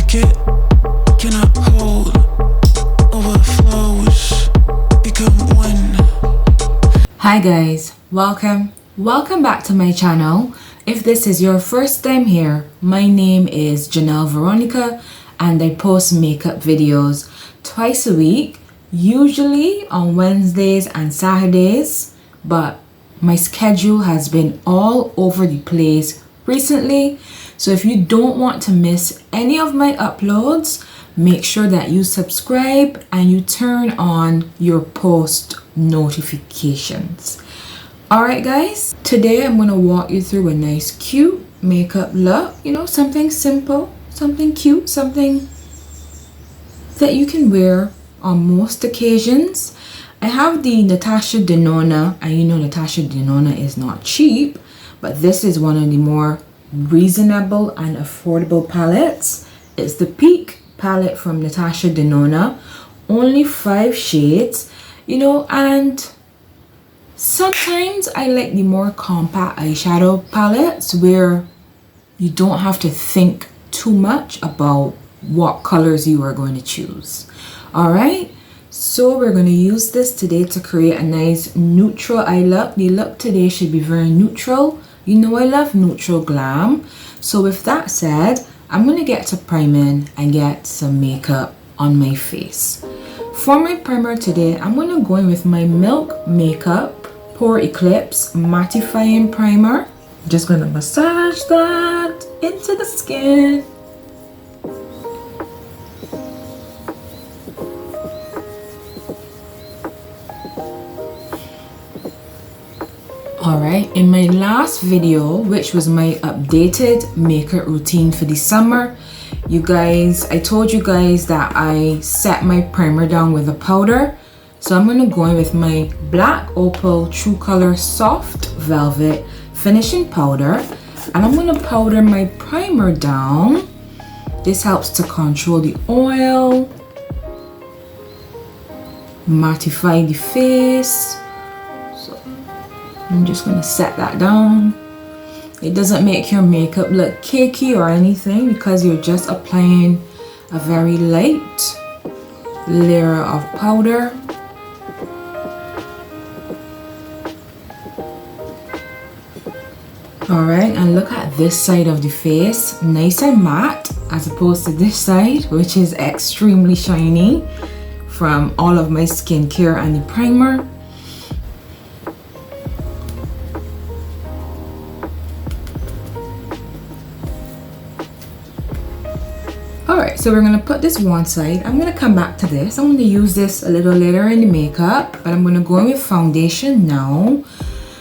bucket cannot hold, overflows become one. Hi guys, welcome back to my channel. If this is your first time here, my name is Janelle Veronica and I post makeup videos twice a week, usually on Wednesdays and Saturdays, but my schedule has been all over the place recently. So if you don't want to miss any of my uploads, make sure that you subscribe and you turn on your post notifications. Alright guys, today I'm going to walk you through a nice cute makeup look. You know, something simple, something cute, something that you can wear on most occasions. I have the Natasha Denona, and you know Natasha Denona is not cheap, but this is one of the more reasonable and affordable palettes. It's the Peak palette from Natasha Denona, only 5 shades, you know, and sometimes I like the more compact eyeshadow palettes where you don't have to think too much about what colors you are going to choose. Alright, so we're going to use this today to create a nice neutral eye look. The look today should be very neutral. You know I love neutral glam. So with that said, I'm going to get to priming and get some makeup on my face. For my primer today, I'm going to go in with my Milk Makeup Pore Eclipse Mattifying Primer. I'm just going to massage that into the skin. Alright, in my last video, which was my updated makeup routine for the summer, I told you guys that I set my primer down with a powder. So I'm going to go in with my black Opal True Color Soft Velvet finishing powder, and I'm going to powder my primer down. This helps to control the oil, mattify the face. So I'm just going to set that down. It doesn't make your makeup look cakey or anything because you're just applying a very light layer of powder. Alright, and look at this side of the face, nice and matte as opposed to this side, which is extremely shiny from all of my skincare and the primer. Alright, so we're going to put this one side. I'm going to come back to this. I'm going to use this a little later in the makeup, but I'm going to go in with foundation now.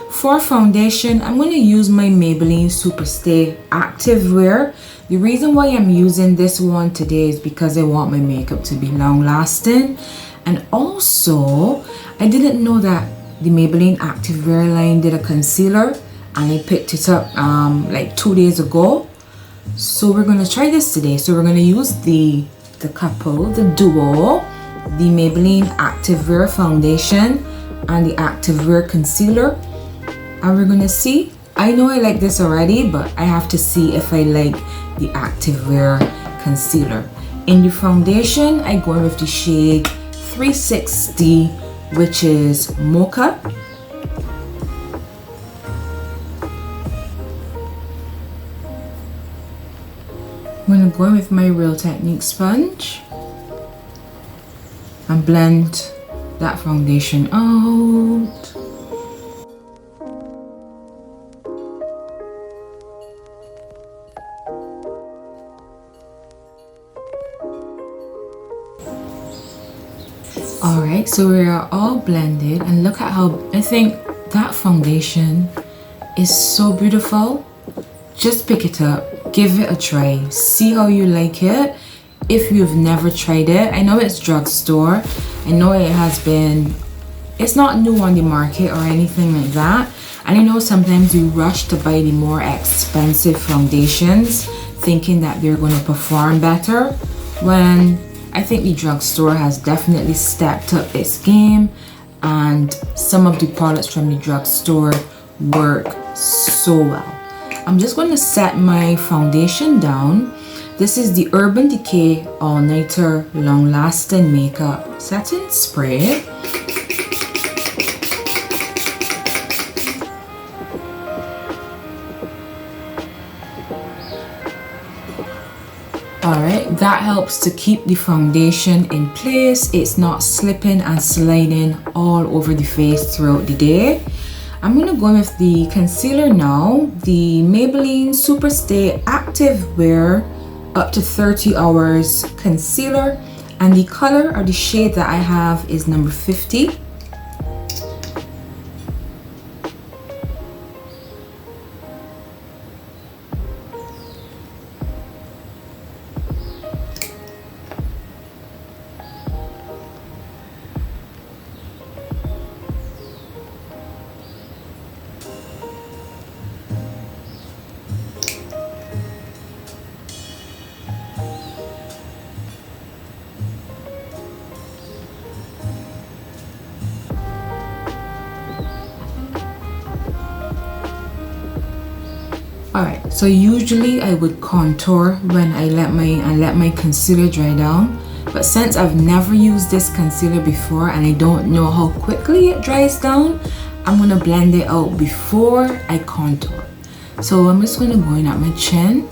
For foundation, I'm going to use my Maybelline Superstay Activewear. The reason why I'm using this one today is because I want my makeup to be long lasting. And also, I didn't know that the Maybelline Activewear line did a concealer, and I picked it up like 2 days ago. So we're going to try this today. So we're going to use the duo, the Maybelline Activewear Foundation and the Activewear Concealer. And we're gonna see. I know I like this already, but I have to see if I like the Activewear Concealer. In the foundation, I go in with the shade 360, which is Mocha. I'm gonna go in with my Real Technique sponge and blend that foundation out. Alright, so we are all blended, and look at how I think that foundation is so beautiful. Just pick it up, give it a try, see how you like it. If you've never tried it, I know it's drugstore, I know it's not new on the market or anything like that, and I know sometimes you rush to buy the more expensive foundations thinking that they're going to perform better, when I think the drugstore has definitely stepped up its game, and some of the products from the drugstore work so well. I'm just going to set my foundation down. This is the Urban Decay All Nighter Long Lasting Makeup Setting Spray. Alright, that helps to keep the foundation in place. It's not slipping and sliding all over the face throughout the day. I'm going to go with the concealer now. The Maybelline Superstay Active Wear Up to 30 Hours Concealer. And the color or the shade that I have is number 50. Alright, so usually I would contour when I let my concealer dry down, but since I've never used this concealer before and I don't know how quickly it dries down, I'm gonna blend it out before I contour. So I'm just gonna go in at my chin.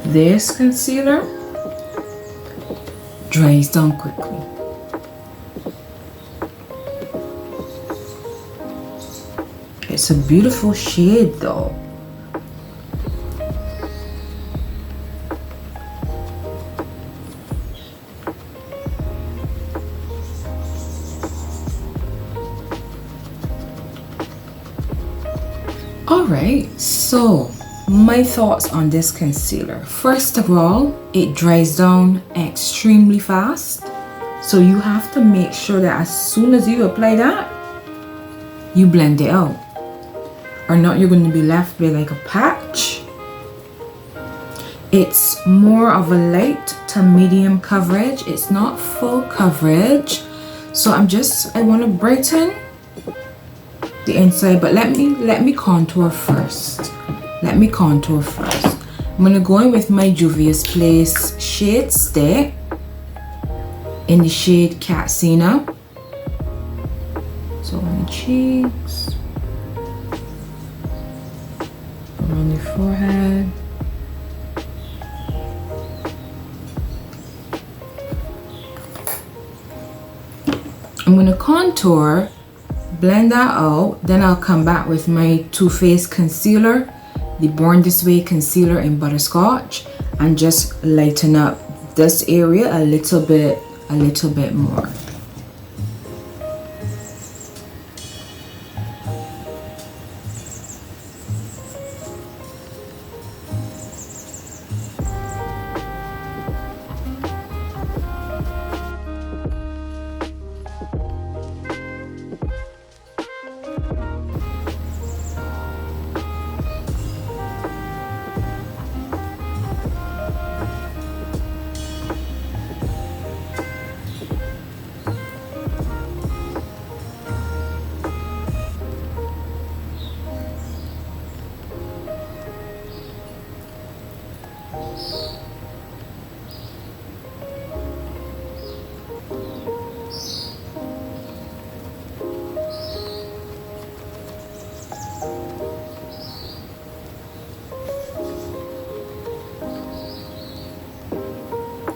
This concealer dries down quickly. It's a beautiful shade though. Alright, so my thoughts on this concealer. First of all, it dries down extremely fast. So you have to make sure that as soon as you apply that, you blend it out. Or not, you're going to be left with like a patch. It's more of a light to medium coverage. It's not full coverage. So I want to brighten the inside, but let me contour first. I'm gonna go in with my Juvia's Place Shade Stick in the shade Katsina. So on the cheeks, around the forehead. I'm gonna contour, blend that out, then I'll come back with my Too Faced concealer, the Born This Way concealer in Butterscotch, and just lighten up this area a little bit more.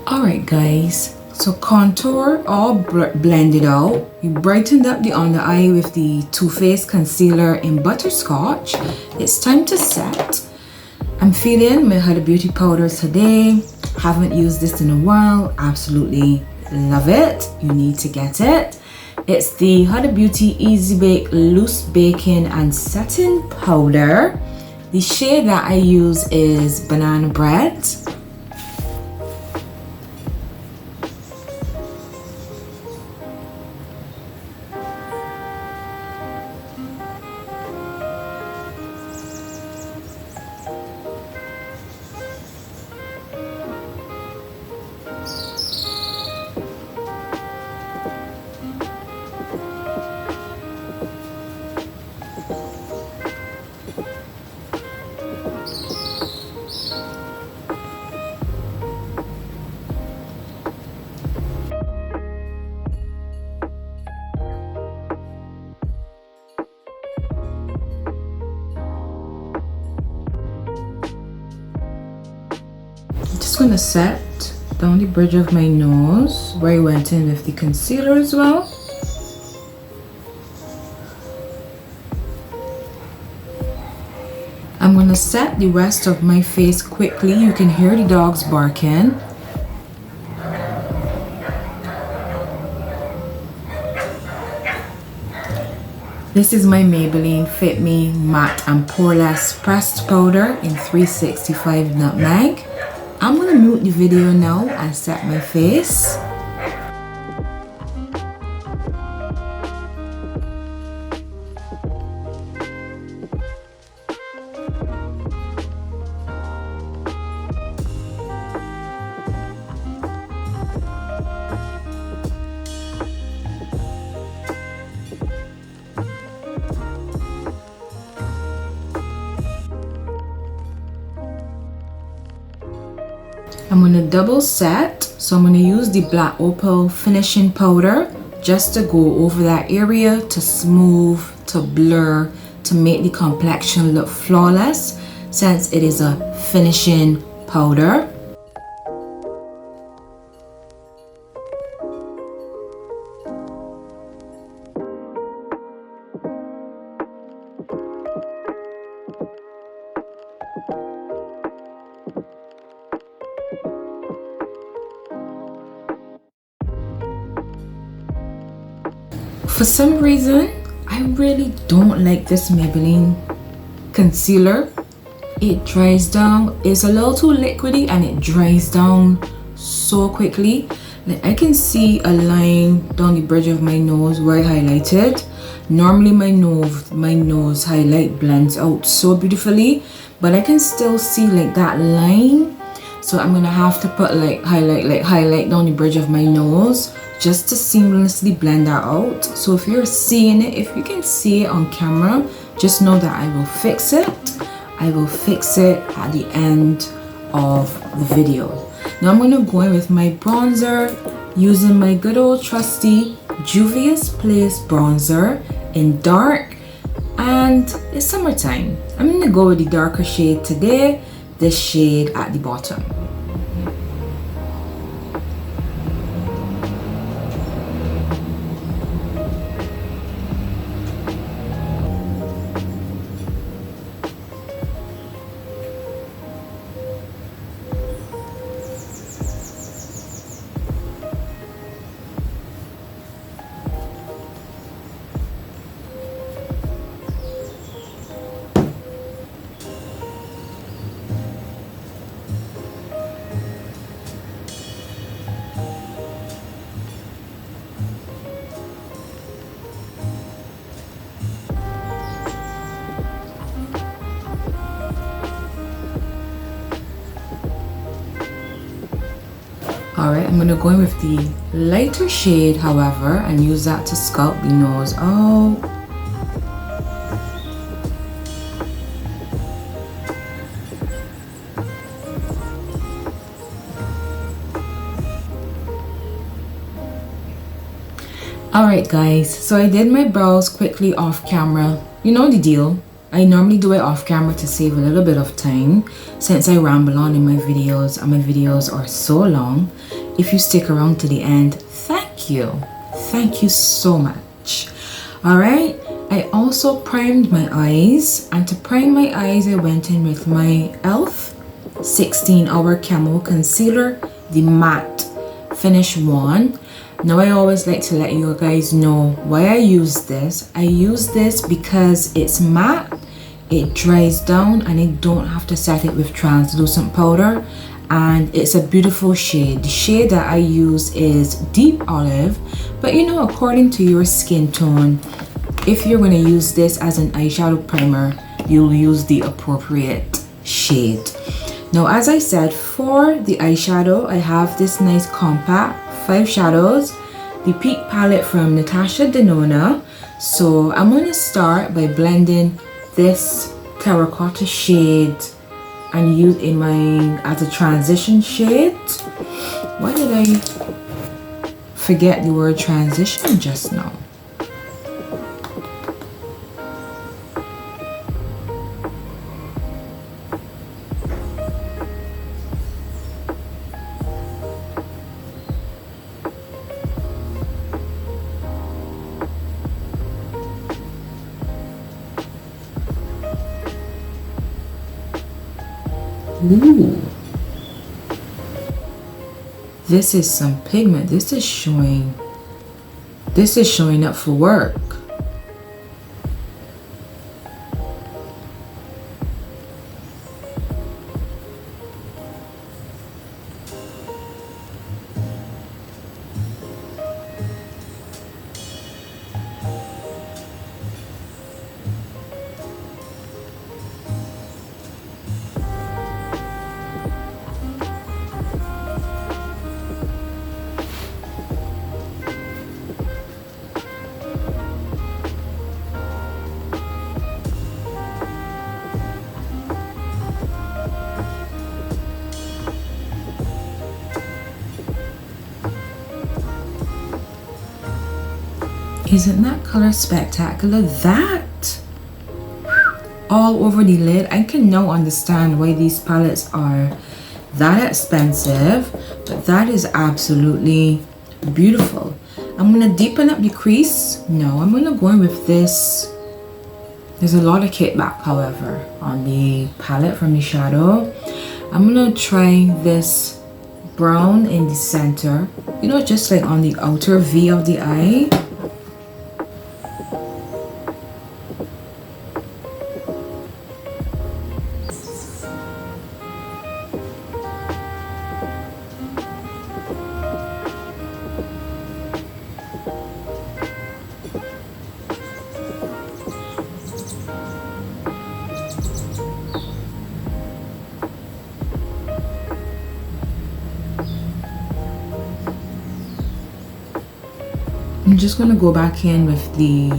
Alright guys, so contour all blended out. You brightened up the under eye with the Too Faced concealer in Butterscotch. It's time to set. I'm feeling my Huda Beauty powder today. Haven't used this in a while. Absolutely love it. You need to get it. It's the Huda Beauty Easy Bake Loose Baking and Setting Powder. The shade that I use is Banana Bread. gonna set down the bridge of my nose where I went in with the concealer as well. I'm gonna set the rest of my face quickly. You can hear the dogs barking. This is my Maybelline Fit Me Matte and Poreless Pressed Powder in 365 Nutmeg. I'm gonna mute the video now and set my face. I'm going to double set, so I'm going to use the black Opal finishing powder just to go over that area, to smooth, to blur, to make the complexion look flawless, since it is a finishing powder. For some reason, I really don't like this Maybelline concealer. It dries down. It's a little too liquidy and it dries down so quickly. Like, I can see a line down the bridge of my nose where I highlighted. Normally my nose highlight blends out so beautifully, but I can still see like that line. So I'm gonna have to put highlight down the bridge of my nose just to seamlessly blend that out. So if you're seeing it, if you can see it on camera, just know that I will fix it. I will fix it at the end of the video. Now I'm gonna go in with my bronzer using my good old trusty Juvia's Place bronzer in dark, and it's summertime. I'm gonna go with the darker shade today, this shade at the bottom. Alright, I'm gonna go in with the lighter shade, however, and use that to sculpt the nose out. Alright guys, so I did my brows quickly off camera. You know the deal. I normally do it off camera to save a little bit of time, since I ramble on in my videos and my videos are so long. If you stick around to the end, thank you. Thank you so much. Alright, I also primed my eyes, and to prime my eyes I went in with my e.l.f. 16-hour Camo Concealer, the matte finish one. Now I always like to let you guys know why I use this. I use this because it's matte, it dries down, and I don't have to set it with translucent powder, and it's a beautiful shade. The shade that I use is deep olive, but you know, according to your skin tone, if you're going to use this as an eyeshadow primer, you'll use the appropriate shade. Now, as I said, for the eyeshadow, I have this nice compact 5 shadows, the Peak palette from Natasha Denona. So I'm going to start by blending this terracotta shade and use in my as a transition shade. Why did I forget the word transition just now? Ooh. This is some pigment. This is showing up for work. Isn't that color spectacular? That all over the lid. I can now understand why these palettes are that expensive, but that is absolutely beautiful. I'm gonna deepen up the crease. No, I'm gonna go in with this. There's a lot of kickback, however, on the palette from the shadow. I'm gonna try this brown in the center, you know, just like on the outer V of the eye. I'm just gonna go back in with the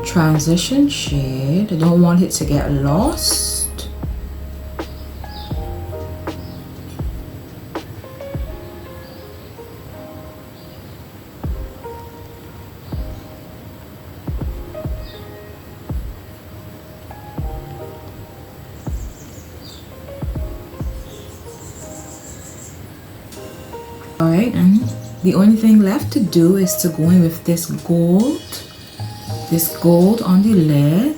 transition shade. I don't want it to get lost. All right, and the only thing left to do is to go in with this gold on the lid.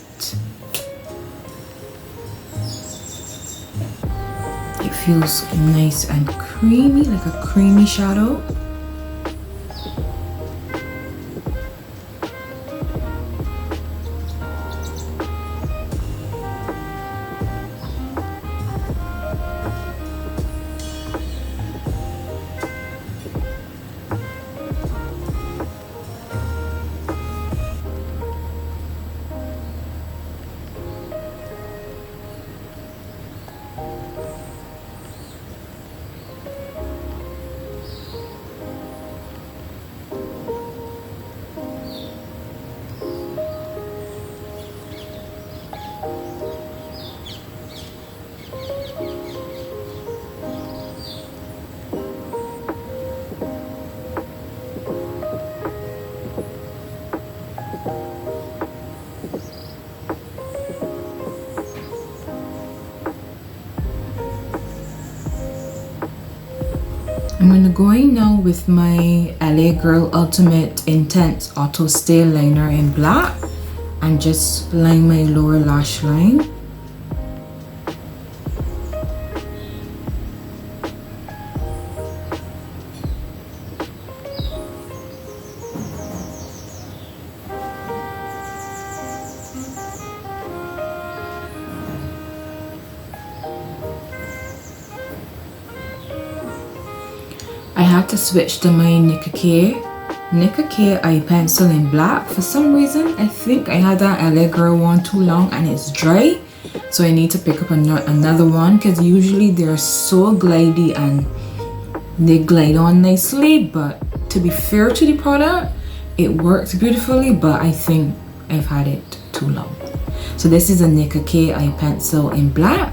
It feels nice and creamy, like a creamy shadow. I'm gonna go in now with my LA Girl Ultimate Intense Auto Stay Liner in black and just line my lower lash line. I had to switch to my Nicka K eye pencil in black. For some reason, I think I had that LA Girl one too long and it's dry. So I need to pick up another one because usually they're so glidey and they glide on nicely. But to be fair to the product, it works beautifully, but I think I've had it too long. So this is a Nicka K eye pencil in black.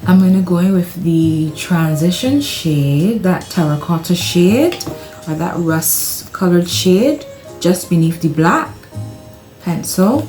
I'm going to go in with the transition shade, that terracotta shade or that rust colored shade just beneath the black pencil.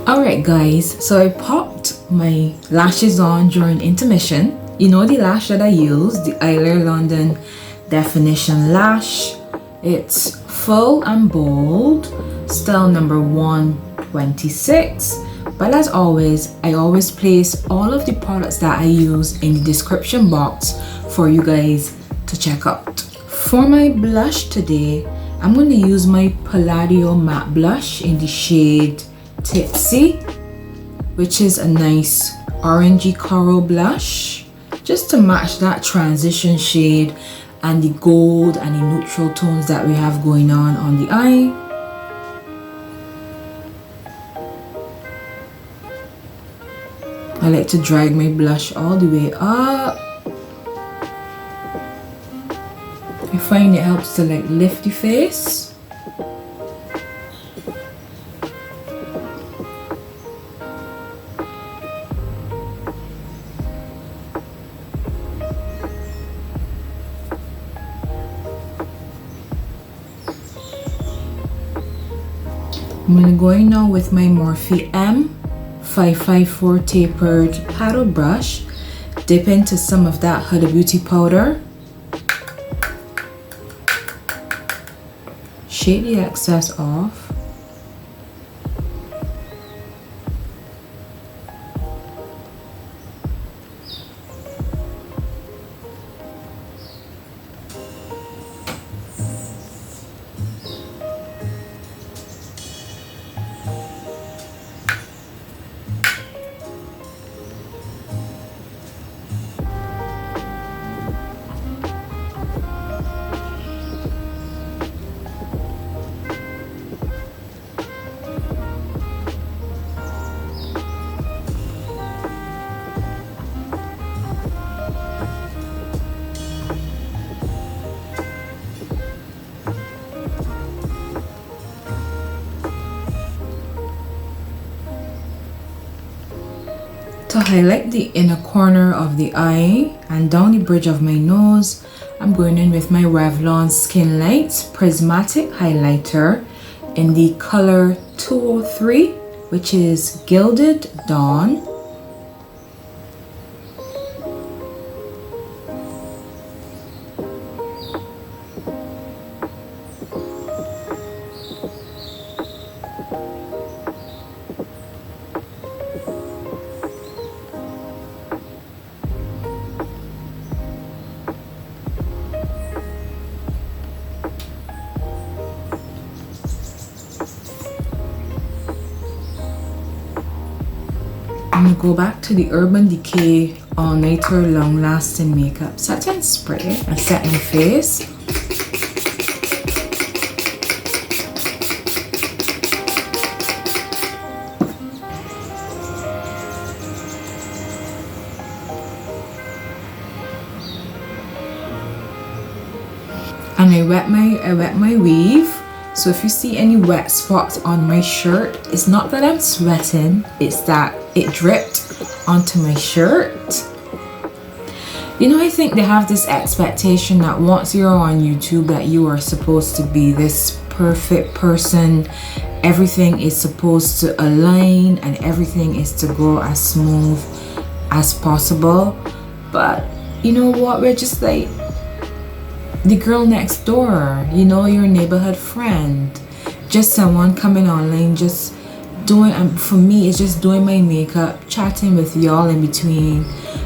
Alright guys, so I popped my lashes on during intermission. You know the lash that I use, the Eyeliner London Definition Lash. It's full and bold, style number 126. But as always, I always place all of the products that I use in the description box for you guys to check out. For my blush today, I'm going to use my Palladio matte blush in the shade Tipsy, which is a nice orangey coral blush, just to match that transition shade and the gold and the neutral tones that we have going on the eye. I like to drag my blush all the way up. I find it helps to like lift the face. I'm going to go in now with my Morphe M554 tapered paddle brush, dip into some of that Huda Beauty powder, shake the excess off. To highlight the inner corner of the eye and down the bridge of my nose, I'm going in with my Revlon Skin Light Prismatic Highlighter in the color 203, which is Gilded Dawn. I'm gonna go back to the Urban Decay All Nighter Long Lasting Makeup Setting Spray and set my face. And I wet my weave. So if you see any wet spots on my shirt, it's not that I'm sweating, it's that it dripped onto my shirt. You know, I think they have this expectation that once you're on YouTube that you are supposed to be this perfect person. Everything is supposed to align and everything is to go as smooth as possible. But you know what, we're just like the girl next door, you know, your neighborhood friend, just someone coming online, just doing, for me it's just doing my makeup, chatting with y'all in between,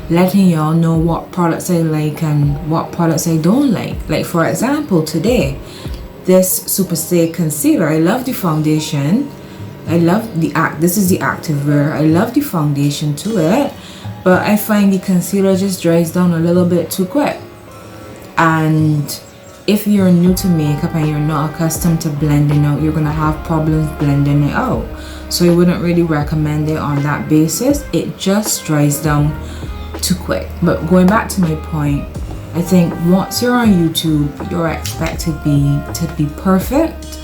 letting y'all know what products I like and what products I don't like. Like for example, today this Super Stay Concealer. I love the foundation. I love this is the active wear. I love the foundation to it, but I find the concealer just dries down a little bit too quick. And if you're new to makeup and you're not accustomed to blending out, you're gonna have problems blending it out. So I wouldn't really recommend it on that basis. It just dries down too quick. But going back to my point, I think once you're on YouTube, you're expected to be perfect.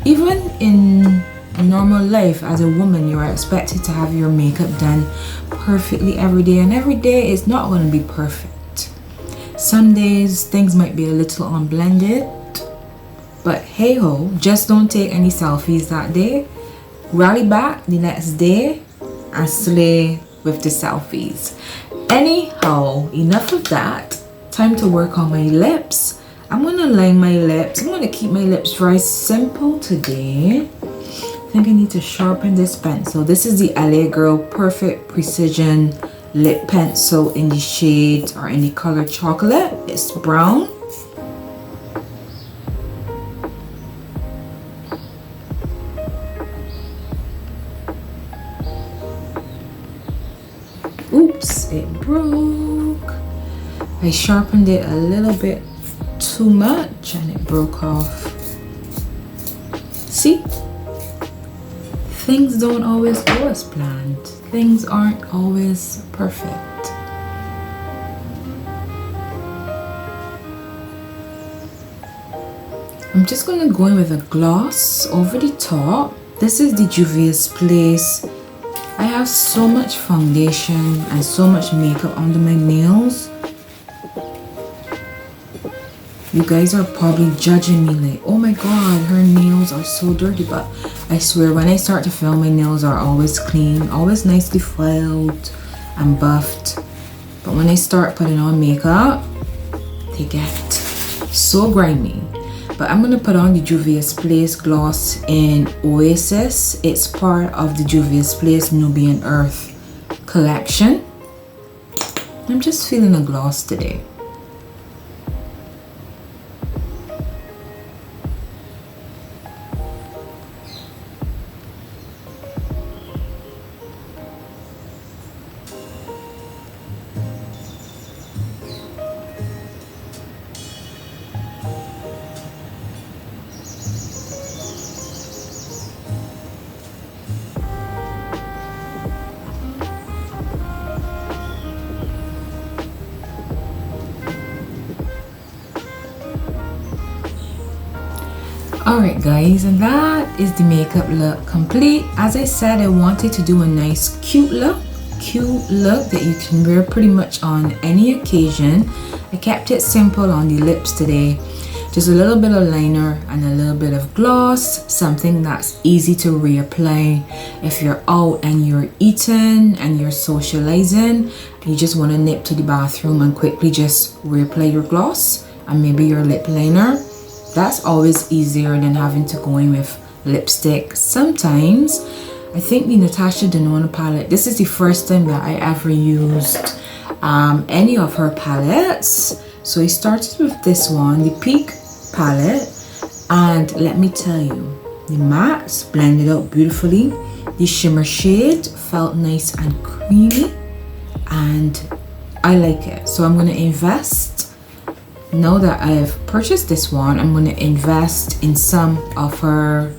Even in normal life, as a woman, you're expected to have your makeup done perfectly every day, and every day is not going to be perfect. Some days things might be a little unblended, but hey ho, just don't take any selfies that day. Rally back the next day and slay with the selfies. Anyhow, enough of that. Time to work on my lips. I'm gonna line my lips. I'm gonna keep my lips very simple today. I think I need to sharpen this pencil. This is the LA Girl Perfect Precision Lip Pencil in the shade or in the color chocolate. It's brown. Oops, it broke. I sharpened it a little bit too much and it broke off. See? Things don't always go as planned. Things aren't always perfect. I'm just gonna go in with a gloss over the top. This is the Juvia's Place. I have so much foundation and so much makeup under my nails. You guys are probably judging me like, oh my god, her nails are so dirty, but I swear when I start to film, my nails are always clean, always nicely filed and buffed. But when I start putting on makeup, they get so grimy. But I'm gonna put on the Juvia's Place gloss in Oasis. It's part of the Juvia's Place Nubian Earth collection. I'm just feeling a gloss today. Alright guys, and that is the makeup look complete. As I said, I wanted to do a nice cute look that you can wear pretty much on any occasion. I kept it simple on the lips today. Just a little bit of liner and a little bit of gloss, something that's easy to reapply if you're out and you're eating and you're socializing. You just want to nip to the bathroom and quickly just reapply your gloss and maybe your lip liner. That's always easier than having to go in with lipstick. Sometimes, I think the Natasha Denona palette, this is the first time that I ever used any of her palettes. So I started with this one, the Peak palette, and let me tell you, the mattes blended out beautifully. The shimmer shade felt nice and creamy, and I like it. So I'm gonna invest. Now that I've purchased this one, I'm going to invest in some of her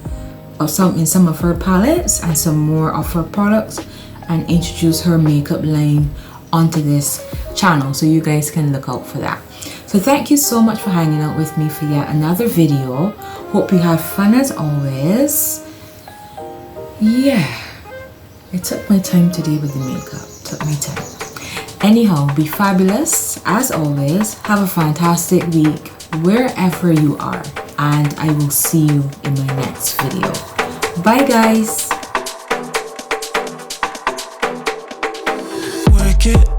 palettes and some more of her products and introduce her makeup line onto this channel, so you guys can look out for that. So thank you so much for hanging out with me for yet another video. Hope you have fun as always. Yeah, it took my time today with the makeup. Took my time. Anyhow, be fabulous as always. Have a fantastic week wherever you are, and I will see you in my next video. Bye guys. Work it.